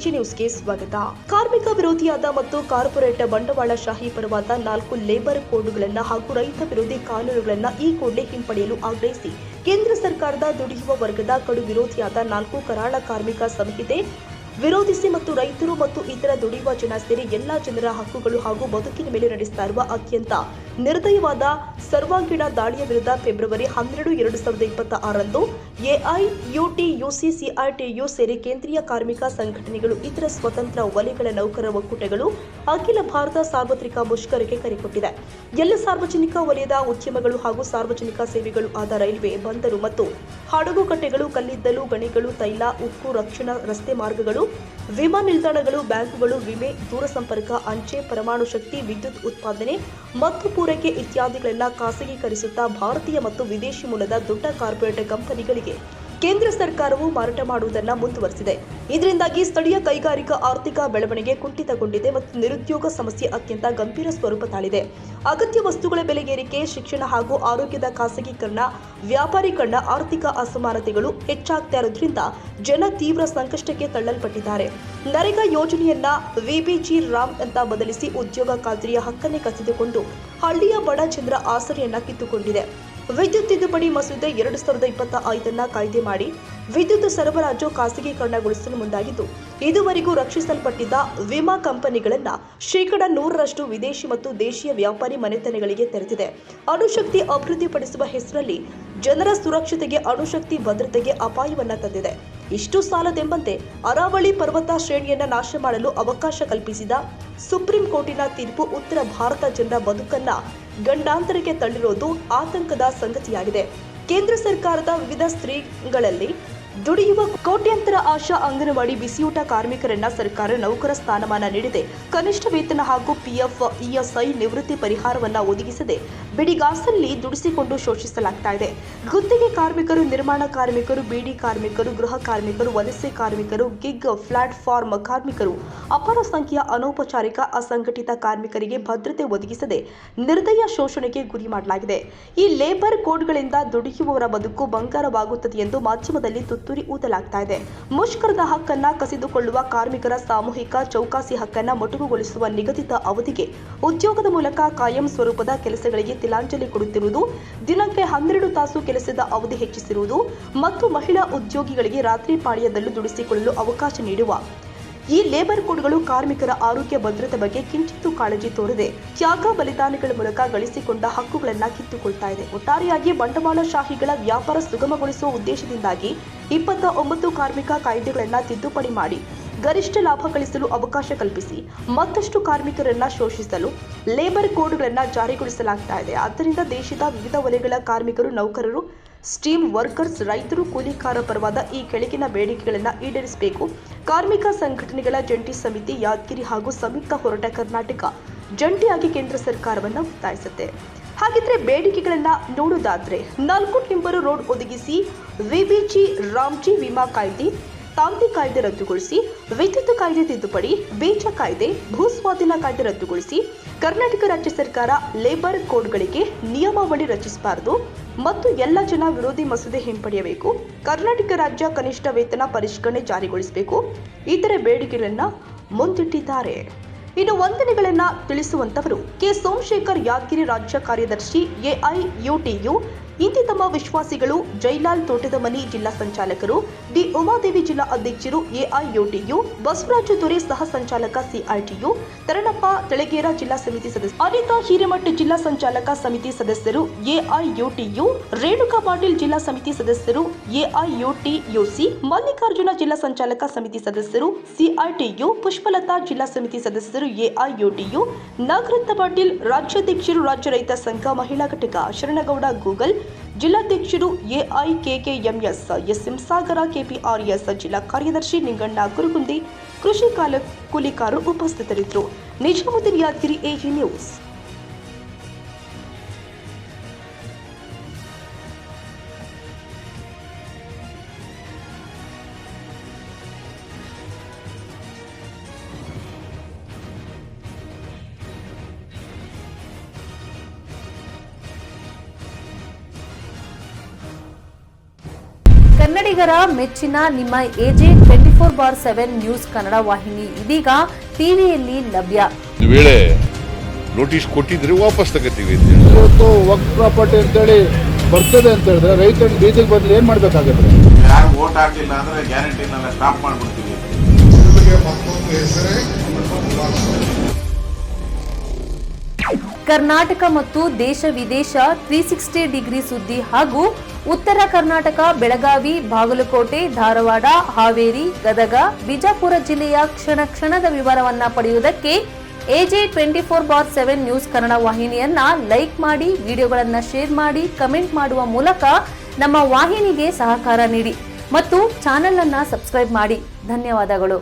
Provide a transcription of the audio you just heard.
AG ನ್ಯೂಸ್ಗೆ ಸ್ವಾಗತ. ಕಾರ್ಮಿಕ ವಿರೋಧಿಯಾದ ಮತ್ತು ಕಾರ್ಪೊರೇಟ್ ಬಂಡವಾಳಶಾಹಿ ಪರವಾದ 4 ಲೇಬರ್ ಕೋಡ್ಗಳನ್ನು ಹಾಗೂ ರೈತ ವಿರೋಧಿ ಕಾನೂನುಗಳನ್ನು ಈ ಕೂಡಲೇ ಹಿಂಪಡೆಯಲು ಆಗ್ರಹಿಸಿ ಕೇಂದ್ರ ಸರ್ಕಾರದ ದುಡಿಯುವ ವರ್ಗದ ಕಡು ವಿರೋಧಿಯಾದ 4 ಕರಾಳ ಕಾರ್ಮಿಕ ಸಂಹಿತೆ ವಿರೋಧಿಸಿ ಮತ್ತು ರೈತರು ಮತ್ತು ಇತರ ದುಡಿಯುವ ಜನ ಸೇರಿ ಎಲ್ಲಾ ಜನರ ಹಕ್ಕುಗಳು ಹಾಗೂ ಬದುಕಿನ ಮೇಲೆ ನಡೆಸ್ತಾ ಇರುವ ಅತ್ಯಂತ ನಿರ್ದಯವಾದ ಸರ್ವಾಂಗೀಣ ದಾಳಿಯ ವಿರುದ್ಧ ಫೆಬ್ರವರಿ 12, 2026ರಂದು ಎಐಯುಟಿಯುಸಿ, ಸಿಐಟಿಯು ಸೇರಿ ಕೇಂದ್ರೀಯ ಕಾರ್ಮಿಕ ಸಂಘಟನೆಗಳು, ಇತರ ಸ್ವತಂತ್ರ ವಲಯಗಳ ನೌಕರರ ಒಕ್ಕೂಟಗಳು ಅಖಿಲ ಭಾರತ ಸಾರ್ವತ್ರಿಕ ಮುಷ್ಕರಕ್ಕೆ ಕರೆ ಕೊಟ್ಟಿದೆ. ಎಲ್ಲ ಸಾರ್ವಜನಿಕ ವಲಯದ ಉದ್ಯಮಗಳು ಹಾಗೂ ಸಾರ್ವಜನಿಕ ಸೇವೆಗಳು ಆದ ರೈಲ್ವೆ, ಬಂದರು ಮತ್ತು ಹಡಗುಕಟ್ಟೆಗಳು, ಕಲ್ಲಿದ್ದಲು ಗಣಿಗಳು, ತೈಲ, ಉಕ್ಕು, ರಕ್ಷಣಾ, ರಸ್ತೆ ಮಾರ್ಗಗಳು, ವಿಮಾನ ನಿಲ್ದಾಣಗಳು, ಬ್ಯಾಂಕುಗಳು, ವಿಮೆ, ದೂರಸಂಪರ್ಕ, ಅಂಚೆ, ಪರಮಾಣು ಶಕ್ತಿ, ವಿದ್ಯುತ್ ಉತ್ಪಾದನೆ ಮತ್ತು ಪೂರೈಕೆ ಇತ್ಯಾದಿಗಳನ್ನು ಖಾಸಗೀಕರಿಸುತ್ತಾ ಭಾರತೀಯ ಮತ್ತು ವಿದೇಶಿ ಮೂಲದ ದೊಡ್ಡ ಕಾರ್ಪೊರೇಟ್ ಕಂಪನಿಗಳಿಗೆ ಕೇಂದ್ರ ಸರ್ಕಾರವು ಮಾರಾಟ ಮಾಡುವುದನ್ನು ಮುಂದುವರೆಸಿದೆ. ಇದರಿಂದಾಗಿ ಸ್ಥಳೀಯ ಕೈಗಾರಿಕಾ ಆರ್ಥಿಕ ಬೆಳವಣಿಗೆ ಕುಂಠಿತಗೊಂಡಿದೆ ಮತ್ತು ನಿರುದ್ಯೋಗ ಸಮಸ್ಯೆ ಅತ್ಯಂತ ಗಂಭೀರ ಸ್ವರೂಪ ತಾಳಿದೆ. ಅಗತ್ಯ ವಸ್ತುಗಳ ಬೆಲೆ ಏರಿಕೆ, ಶಿಕ್ಷಣ ಹಾಗೂ ಆರೋಗ್ಯದ ಖಾಸಗೀಕರಣ, ವ್ಯಾಪಾರೀಕರಣ, ಆರ್ಥಿಕ ಅಸಮಾನತೆಗಳು ಹೆಚ್ಚಾಗ್ತಾ ಇರೋದ್ರಿಂದ ಜನ ತೀವ್ರ ಸಂಕಷ್ಟಕ್ಕೆ ತಳ್ಳಲ್ಪಟ್ಟಿದ್ದಾರೆ. ನರೇಗಾ ಯೋಜನೆಯನ್ನ ವಿಬಿಜಿ ರಾಮ್ ಅಂತ ಬದಲಿಸಿ ಉದ್ಯೋಗ ಖಾತ್ರಿಯ ಹಕ್ಕನ್ನೇ ಕಸಿದುಕೊಂಡು ಹಳ್ಳಿಯ ಬಡ ಜನರ ಆಸರೆಯನ್ನ ಕಿತ್ತುಕೊಂಡಿದೆ. ವಿದ್ಯುತ್ ತಿದ್ದುಪಡಿ ಮಸೂದೆ 2025 ಕಾಯ್ದೆ ಮಾಡಿ ವಿದ್ಯುತ್ ಸರಬರಾಜು ಖಾಸಗೀಕರಣಗೊಳಿಸಲು ಮುಂದಾಗಿದ್ದು, ಇದುವರೆಗೂ ರಕ್ಷಿಸಲ್ಪಟ್ಟಿದ್ದ ವಿಮಾ ಕಂಪನಿಗಳನ್ನು ಶೇಕಡ 100ರಷ್ಟು ವಿದೇಶಿ ಮತ್ತು ದೇಶೀಯ ವ್ಯಾಪಾರಿ ಮನೆತನಗಳಿಗೆ ತೆರೆದಿದೆ. ಅಣುಶಕ್ತಿ ಅಭಿವೃದ್ಧಿಪಡಿಸುವ ಹೆಸರಲ್ಲಿ ಜನರ ಸುರಕ್ಷತೆಗೆ, ಅಣುಶಕ್ತಿ ಭದ್ರತೆಗೆ ಅಪಾಯವನ್ನ ತಂದಿದೆ. ಇಷ್ಟು ಸಾಲದೆಂಬಂತೆ ಅರಾವಳಿ ಪರ್ವತ ಶ್ರೇಣಿಯನ್ನ ನಾಶ ಮಾಡಲು ಅವಕಾಶ ಕಲ್ಪಿಸಿದ ಸುಪ್ರೀಂ ಕೋರ್ಟಿನ ತೀರ್ಪು ಉತ್ತರ ಭಾರತ ಜನರ ಬದುಕನ್ನ ಗಂಡಾಂತರಕ್ಕೆ ತಳ್ಳಿರೋದು ಆತಂಕದ ಸಂಗತಿಯಾಗಿದೆ. ಕೇಂದ್ರ ಸರ್ಕಾರದ ವಿವಿಧ ಸ್ತ್ರೀಗಳಲ್ಲಿ ದುಡಿಯುವ ಕೋಟ್ಯಾಂತರ ಆಶಾ ಅಂಗನವಾಡಿ ಬಿಸಿಯೂಟ ಕಾರ್ಮಿಕರನ್ನ ಸರ್ಕಾರ ನೌಕರ ಸ್ಥಾನಮಾನ ನೀಡಿದೆ. ಕನಿಷ್ಠ ವೇತನ ಹಾಗೂ ಪಿಎಫ್, ಇಎಸ್ಐ, ನಿವೃತ್ತಿ ಪರಿಹಾರವನ್ನ ಒದಗಿಸದೆ ಬಿಡಿಗಾಸಲ್ಲಿ ದುಡಿಸಿಕೊಂಡು ಶೋಷಿಸಲಾಗ್ತಾ ಇದೆ. ಗುತ್ತಿಗೆ ಕಾರ್ಮಿಕರು, ನಿರ್ಮಾಣ ಕಾರ್ಮಿಕರು, ಬೀಡಿ ಕಾರ್ಮಿಕರು, ಗೃಹ ಕಾರ್ಮಿಕರು, ವಲಸೆ ಕಾರ್ಮಿಕರು, ಗಿಗ್ ಪ್ಲಾಟ್ಫಾರ್ಮ್ ಕಾರ್ಮಿಕರು, ಅಪಾರ ಸಂಖ್ಯೆಯ ಅನೌಪಚಾರಿಕ ಅಸಂಘಟಿತ ಕಾರ್ಮಿಕರಿಗೆ ಭದ್ರತೆ ಒದಗಿಸದೆ ನಿರ್ದಯ ಶೋಷಣೆಗೆ ಗುರಿ ಮಾಡಲಾಗಿದೆ. ಈ ಲೇಬರ್ ಕೋಡ್ಗಳಿಂದ ದುಡಿಯುವವರ ಬದುಕು ಬಂಗಾರವಾಗುತ್ತದೆ ಎಂದು ಮಾಧ್ಯಮದಲ್ಲಿ ತುತ್ತೂರಿ ಊದಲಾಗ್ತಾ ಇದೆ. ಮುಷ್ಕರದ ಹಕ್ಕನ್ನ ಕಸಿದುಕೊಳ್ಳುವ ಕಾರ್ಮಿಕರ ಸಾಮೂಹಿಕ ಚೌಕಾಸಿ ಹಕ್ಕನ್ನ ಮೊಟಕುಗೊಳಿಸುವ ನಿಗದಿತ ಅವಧಿಗೆ ಉದ್ಯೋಗದ ಮೂಲಕ ಕಾಯಂ ಸ್ವರೂಪದ ಕೆಲಸಗಳಿಗೆ ತಿಲಾಂಜಲಿ ಕೊಡುತ್ತಿರುವುದು, ದಿನಕ್ಕೆ 12 ತಾಸು ಕೆಲಸದ ಅವಧಿ ಹೆಚ್ಚಿಸಿರುವುದು ಮತ್ತು ಮಹಿಳಾ ಉದ್ಯೋಗಿಗಳಿಗೆ ರಾತ್ರಿ ಪಾಳ್ಯದಲ್ಲೂ ದುಡಿಸಿಕೊಳ್ಳಲು ಅವಕಾಶ ನೀಡುವ ಈ ಲೇಬರ್ ಕೋಡ್ಗಳು ಕಾರ್ಮಿಕರ ಆರೋಗ್ಯ ಭದ್ರತೆ ಬಗ್ಗೆ ಕಿಂಚಿತ್ತೂ ಕಾಳಜಿ ತೋರದೆ ತ್ಯಾಗ ಬಲಿದಾನಗಳ ಮೂಲಕ ಗಳಿಸಿಕೊಂಡ ಹಕ್ಕುಗಳನ್ನು ಕಿತ್ತುಕೊಳ್ತಾ ಇದೆ. ಒಟ್ಟಾರೆಯಾಗಿ ಬಂಡವಾಳಶಾಹಿಗಳ ವ್ಯಾಪಾರ ಸುಗಮಗೊಳಿಸುವ ಉದ್ದೇಶದಿಂದಾಗಿ 29 ಕಾರ್ಮಿಕ ಕಾಯ್ದೆಗಳನ್ನು ತಿದ್ದುಪಡಿ ಮಾಡಿ ಗರಿಷ್ಠ ಲಾಭ ಗಳಿಸಲು ಅವಕಾಶ ಕಲ್ಪಿಸಿ ಮತ್ತಷ್ಟು ಕಾರ್ಮಿಕರನ್ನ ಶೋಷಿಸಲು ಲೇಬರ್ ಕೋಡ್ಗಳನ್ನು ಜಾರಿಗೊಳಿಸಲಾಗ್ತಾ ಇದೆ. ಆದ್ದರಿಂದ ದೇಶದ ವಿವಿಧ ವಲಯಗಳ ಕಾರ್ಮಿಕರು, ನೌಕರರು, ಸ್ಟೀಮ್ ವರ್ಕರ್ಸ್, ರೈತರು, ಕೂಲಿಕಾರ ಪರವಾದ ಈ ಕೆಳಗಿನ ಬೇಡಿಕೆಗಳನ್ನು ಈಡೇರಿಸಬೇಕು. ಕಾರ್ಮಿಕ ಸಂಘಟನೆಗಳ ಜಂಟಿ ಸಮಿತಿ ಯಾದಗಿರಿ ಹಾಗೂ ಸಂಯುಕ್ತ ಹೋರಾಟ ಕರ್ನಾಟಕ ಜಂಟಿಯಾಗಿ ಕೇಂದ್ರ ಸರ್ಕಾರವನ್ನು ಒತ್ತಾಯಿಸುತ್ತೆ. ಹಾಗಿದ್ರೆ ಬೇಡಿಕೆಗಳನ್ನ ನೋಡೋದಾದ್ರೆ 4 ಟಿಂಬರ್ ರೋಡ್ ಒದಗಿಸಿ, ವಿಬಿಜಿ ರಾಮ್ಜಿ ವಿಮಾ ಕಾಯ್ದೆ, ತಾಂತಿ ಕಾಯ್ದೆ ರದ್ದುಗೊಳಿಸಿ, ವಿದ್ಯುತ್ ಕಾಯ್ದೆ ತಿದ್ದುಪಡಿ, ಬೀಜ ಕಾಯ್ದೆ, ಭೂಸ್ವಾಧೀನ ಕಾಯ್ದೆ ರದ್ದುಗೊಳಿಸಿ, ಕರ್ನಾಟಕ ರಾಜ್ಯ ಸರ್ಕಾರ ಲೇಬರ್ ಕೋಡ್ಗಳಿಗೆ ನಿಯಮಾವಳಿ ರಚಿಸಬಾರದು ಮತ್ತು ಎಲ್ಲ ಜನ ವಿರೋಧಿ ಮಸೂದೆ ಹಿಂಪಡೆಯಬೇಕು. ಕರ್ನಾಟಕ ರಾಜ್ಯ ಕನಿಷ್ಠ ವೇತನ ಪರಿಷ್ಕರಣೆ ಜಾರಿಗೊಳಿಸಬೇಕು. ಇತರೆ ಬೇಡಿಕೆಗಳನ್ನ ಮುಂದಿಟ್ಟಿದ್ದಾರೆ. ಇನ್ನು ವಂದನೆಗಳನ್ನ ತಿಳಿಸುವಂತವರು ಕೆ ಸೋಮಶೇಖರ್, ಯಾದಗಿರಿ ರಾಜ್ಯ ಕಾರ್ಯದರ್ಶಿ, ಎಐಯುಟಿಯು. ಇಂತಿ ತಮ್ಮ ವಿಶ್ವಾಸಿಗಳು ಜೈಲಾಲ್ ತೋಟದಮನಿ ಜಿಲ್ಲಾ ಸಂಚಾಲಕರು, ಡಿ ಉಮಾದೇವಿ ಜಿಲ್ಲಾ ಅಧ್ಯಕ್ಷರು, ಎಐಯುಟಿಯು, ಬಸವರಾಜ ದೊರೆ ಸಹ ಸಂಚಾಲಕ, ಸಿಐಟಿಯು, ತರಣಪ್ಪ ತೆಳಗೇರ ಜಿಲ್ಲಾ ಸಮಿತಿ ಸದಸ್ಯ, ಅನಿತಾ ಹಿರೇಮಠ ಜಿಲ್ಲಾ ಸಂಚಾಲಕ ಸಮಿತಿ ಸದಸ್ಯರು, ಎಐಯುಟಿಯು, ರೇಣುಕಾ ಪಾಟೀಲ್ ಜಿಲ್ಲಾ ಸಮಿತಿ ಸದಸ್ಯರು, ಎಐಯುಟಿಯುಸಿ, ಮಲ್ಲಿಕಾರ್ಜುನ ಜಿಲ್ಲಾ ಸಂಚಾಲಕ ಸಮಿತಿ ಸದಸ್ಯರು, ಸಿಐಟಿಯು, ಪುಷ್ಪಲತಾ ಜಿಲ್ಲಾ ಸಮಿತಿ ಸದಸ್ಯರು, ಎಐಯುಟಿಯು, ನಾಗರತ್ನ ಪಾಟೀಲ್ ರಾಜ್ಯಾಧ್ಯಕ್ಷರು, ರಾಜ್ಯ ರೈತ ಸಂಘ ಮಹಿಳಾ ಘಟಕ, ಶರಣಗೌಡ ಗೂಗಲ್ ಜಿಲ್ಲಾಧ್ಯಕ್ಷರು, ಎಐಕೆಕೆಎಂಎಸ್, ಎಸ್ಎಂ ಸಾಗರ, ಕೆಪಿಆರ್ಎಸ್ ಜಿಲ್ಲಾ ಕಾರ್ಯದರ್ಶಿ ನಿಂಗಣ್ಣ ಕುರುಗುಂದಿ, ಕೃಷಿ ಕೂಲಿಕಾರರು ಉಪಸ್ಥಿತರಿದ್ದರು. Nizamuddin, Yadagiri, AG news. ಕನ್ನಡಿಗರ ಮೆಚ್ಚಿನ ನಿಮ್ಮ ಎಜೆ 24/7 ನ್ಯೂಸ್ ಕನ್ನಡ ವಾಹಿನಿ ಇದೀಗ ಟಿವಿಯಲ್ಲಿ ಲಭ್ಯ. ಒಂದು ವೇಳೆ ನೋಟಿಸ್ ಕೊಟ್ಟಿದ್ರೆ ವಾಪಸ್ ತಗೋತೀವಿ. ಇವತ್ತು ವಕ್ಫ್ ಪ್ರಾಪರ್ಟಿ ಅಂತೇಳಿ ಬರ್ತದೆ ಅಂತ ಹೇಳಿದ್ರೆ ರೈತರು ಬೀದಿಗೆ ಬದಲು ಏನ್ ಮಾಡ್ಬೇಕಾಗುತ್ತೆ? ಯಾರು ವೋಟ್ ಹಾಕಿಲ್ಲ ಅಂದ್ರೆ ಗ್ಯಾರಂಟಿನೆಲ್ಲ ಸ್ಟಾಪ್ ಮಾಡ್ಬಿಡ್ತೀವಿ. ಕರ್ನಾಟಕ ಮತ್ತು ದೇಶ ವಿದೇಶ 360 ಡಿಗ್ರಿ ಸುದ್ದಿ ಹಾಗೂ ಉತ್ತರ ಕರ್ನಾಟಕ, ಬೆಳಗಾವಿ, ಬಾಗಲಕೋಟೆ, ಧಾರವಾಡ, ಹಾವೇರಿ, ಗದಗ, ಬಿಜಾಪುರ ಜಿಲ್ಲೆಯ ಕ್ಷಣ ಕ್ಷಣದ ವಿವರವನ್ನ ಪಡೆಯುವುದಕ್ಕೆ ಎಜೆ 24/7 ನ್ಯೂಸ್ ಕನ್ನಡ ವಾಹಿನಿಯನ್ನ ಲೈಕ್ ಮಾಡಿ, ವಿಡಿಯೋಗಳನ್ನ ಶೇರ್ ಮಾಡಿ, ಕಮೆಂಟ್ ಮಾಡುವ ಮೂಲಕ ನಮ್ಮ ವಾಹಿನಿಗೆ ಸಹಕಾರ ನೀಡಿ ಮತ್ತು ಚಾನೆಲ್ ಅನ್ನ ಸಬ್ಸ್ಕ್ರೈಬ್ ಮಾಡಿ. ಧನ್ಯವಾದಗಳು.